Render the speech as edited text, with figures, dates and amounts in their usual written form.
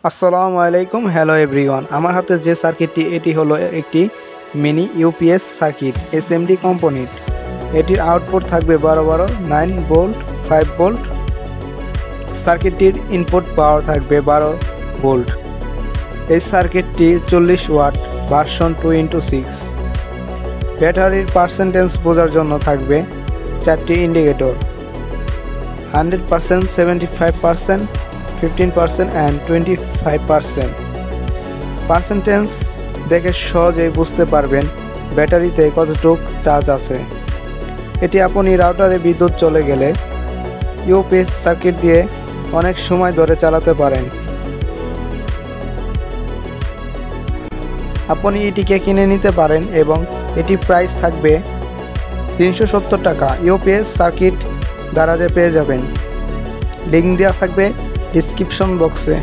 আসসালামু আলাইকুম, hello everyone. আমার হাতে যে সার্কিটটি এটি হলো একটি mini UPS circuit SMD component. এটির আউটপুট থাকবে 12 9 ভোল্ট 5 ভোল্ট। সার্কিটটির ইনপুট পাওয়ার থাকবে 12 ভোল্ট। এই সার্কিটটি 40 ওয়াট ভার্সন 2x6। ব্যাটারির পার্সেন্টেজ বোঝার জন্য থাকবে 4টি ইন্ডিকেটর: 100%, 75%, 15% and 25%। পার্সেন্টেজ দেখে সহজেই বুঝতে পারবেন ব্যাটারিতে কতটুক চার্জ আছে। এটি আপনি রাউটারে বিদ্যুৎ চলে গেলে ইউপিএস সার্কিট দিয়ে অনেক সময় ধরে চালাতে পারেন। আপনি এটিকে কিনে নিতে পারেন এবং এটি প্রাইস থাকবে 370 টাকা। ইউপিএস সার্কিট গ্যারাজে পেয়ে যাবেন। লিঙ্ক দেওয়া থাকবে ডিসক্রিপশন বক্সে।